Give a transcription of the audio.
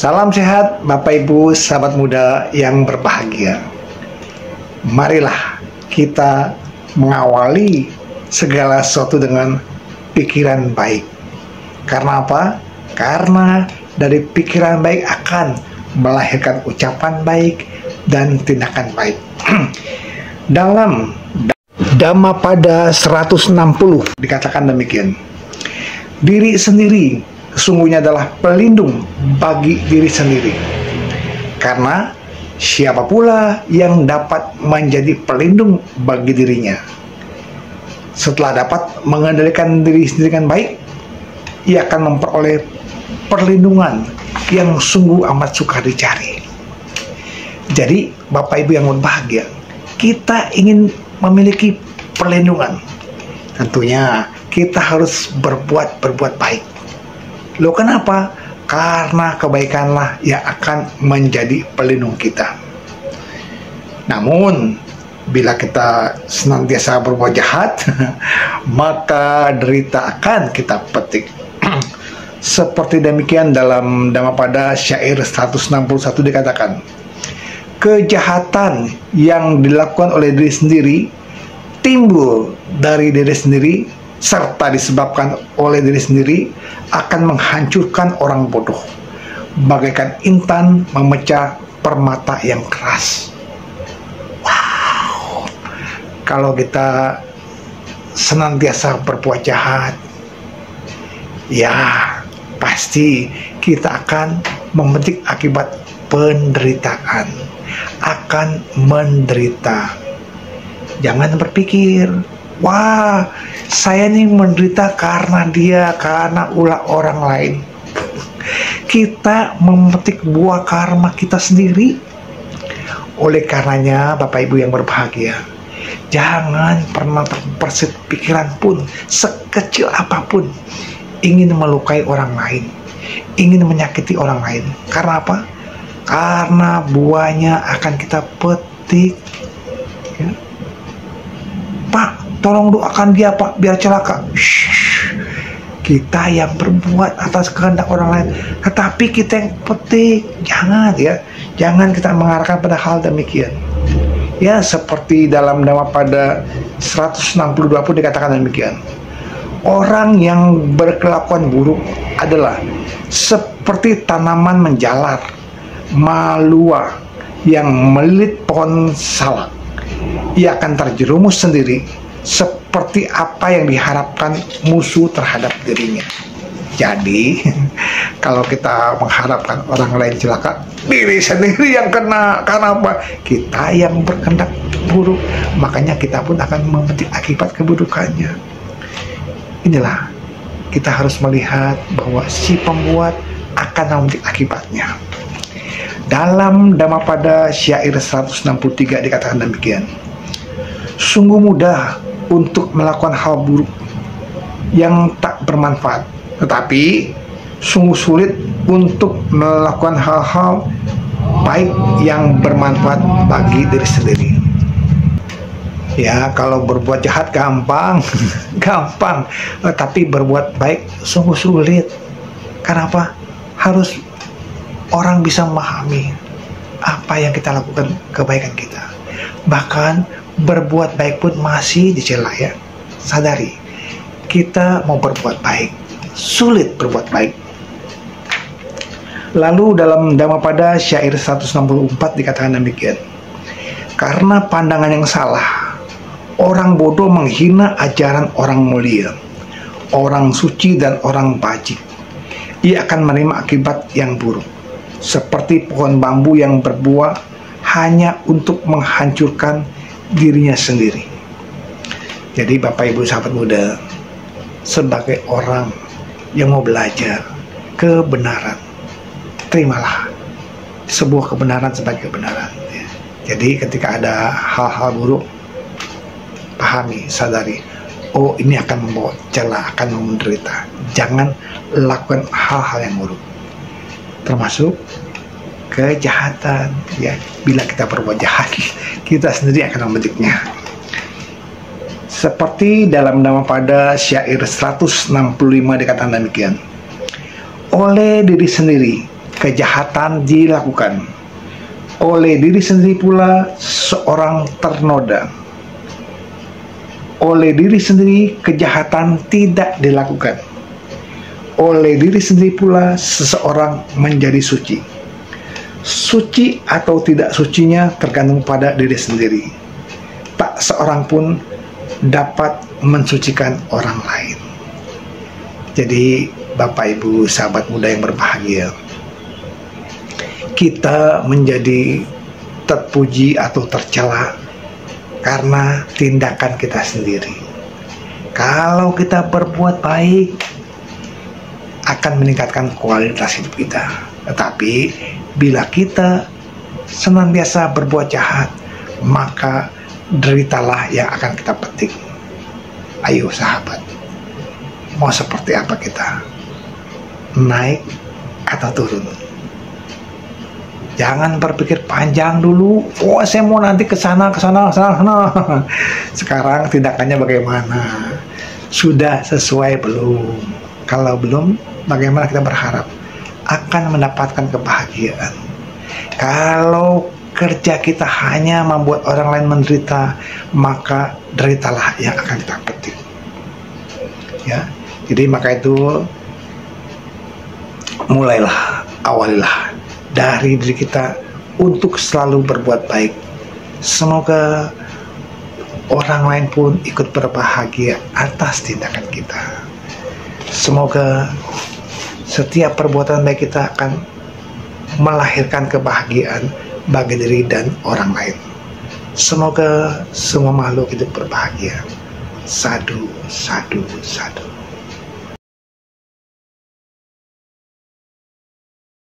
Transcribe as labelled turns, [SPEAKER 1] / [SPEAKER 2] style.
[SPEAKER 1] Salam sehat Bapak Ibu sahabat muda yang berbahagia. Marilah kita mengawali segala sesuatu dengan pikiran baik. Karena apa? Karena dari pikiran baik akan melahirkan ucapan baik dan tindakan baik. Dalam Dhammapada 160 dikatakan demikian. Diri sendiri sesungguhnya adalah pelindung bagi diri sendiri. Karena siapa pula yang dapat menjadi pelindung bagi dirinya? Setelah dapat mengendalikan diri sendiri dengan baik, ia akan memperoleh perlindungan yang sungguh amat sukar dicari. Jadi, Bapak Ibu yang berbahagia, kita ingin memiliki perlindungan. Tentunya kita harus berbuat baik. Loh kenapa? Karena kebaikanlah yang akan menjadi pelindung kita. Namun, bila kita senantiasa berbuat jahat, maka derita akan kita petik. Seperti demikian dalam Dhammapada syair 161 dikatakan, kejahatan yang dilakukan oleh diri sendiri timbul dari diri sendiri serta disebabkan oleh diri sendiri akan menghancurkan orang bodoh, bagaikan intan memecah permata yang keras. Wow, kalau kita senantiasa berbuat jahat, ya pasti kita akan memetik akibat penderitaan, akan menderita. Jangan berpikir, wah, saya ini menderita karena dia, karena ulah orang lain. Kita memetik buah karma kita sendiri. Oleh karenanya, Bapak Ibu yang berbahagia, jangan pernah terbersit pikiran pun, sekecil apapun, ingin melukai orang lain, ingin menyakiti orang lain. Karena apa? Karena buahnya akan kita petik. Ya. Pak, tolong doakan dia Pak, biar celaka. Shhh. Kita yang berbuat atas kehendak orang lain, tetapi kita yang petik. Jangan ya, jangan kita mengarahkan pada hal demikian. Ya, seperti dalam Dhammapada 162 pun dikatakan demikian. Orang yang berkelakuan buruk adalah seperti tanaman menjalar, malua yang melilit pohon salak. Ia akan terjerumus sendiri seperti apa yang diharapkan musuh terhadap dirinya. Jadi, kalau kita mengharapkan orang lain celaka, diri sendiri yang kena. Karena apa? Kita yang berkehendak buruk, makanya kita pun akan memetik akibat keburukannya. Inilah, kita harus melihat bahwa si pembuat akan memetik akibatnya. Dalam Dhammapada syair 163 dikatakan demikian. Sungguh mudah untuk melakukan hal buruk yang tak bermanfaat, tetapi sungguh sulit untuk melakukan hal-hal baik yang bermanfaat bagi diri sendiri. Ya, kalau berbuat jahat gampang, gampang, tapi berbuat baik sungguh sulit. Kenapa? Harus orang bisa memahami apa yang kita lakukan, kebaikan kita. Bahkan berbuat baik pun masih dicela ya. Sadari, kita mau berbuat baik, sulit berbuat baik. Lalu dalam Dhammapada syair 164 dikatakan demikian. Karena pandangan yang salah, orang bodoh menghina ajaran orang mulia, orang suci dan orang pajik. Ia akan menerima akibat yang buruk, seperti pohon bambu yang berbuah hanya untuk menghancurkan dirinya sendiri. Jadi Bapak Ibu sahabat muda, sebagai orang yang mau belajar kebenaran, terimalah sebuah kebenaran sebagai kebenaran. Jadi ketika ada hal-hal buruk, pahami, sadari, oh ini akan membawa celah, akan menderita. Jangan lakukan hal-hal yang buruk, termasuk kejahatan. Ya, bila kita berbuat jahat, kita sendiri akan memetiknya. Seperti dalam Dhammapada syair 165 dikatakan demikian. Oleh diri sendiri kejahatan dilakukan. Oleh diri sendiri pula seorang ternoda. Oleh diri sendiri kejahatan tidak dilakukan. Oleh diri sendiri pula seseorang menjadi suci. Suci atau tidak sucinya tergantung pada diri sendiri. Tak seorang pun dapat mensucikan orang lain. Jadi Bapak Ibu sahabat muda yang berbahagia, kita menjadi terpuji atau tercela karena tindakan kita sendiri. Kalau kita berbuat baik akan meningkatkan kualitas hidup kita. Tetapi bila kita senantiasa berbuat jahat, maka deritalah yang akan kita petik. Ayo sahabat, mau seperti apa kita? Naik atau turun? Jangan berpikir panjang dulu. Oh, saya mau nanti ke sana. Sekarang tindakannya bagaimana? Sudah sesuai belum? Kalau belum, bagaimana kita berharap akan mendapatkan kebahagiaan? Kalau kerja kita hanya membuat orang lain menderita, maka deritalah yang akan kita petik. Ya, jadi maka itu mulailah, awalilah dari diri kita untuk selalu berbuat baik. Semoga orang lain pun ikut berbahagia atas tindakan kita. Semoga setiap perbuatan baik kita akan melahirkan kebahagiaan bagi diri dan orang lain. Semoga semua makhluk hidup berbahagia. Sadu, sadu, sadu.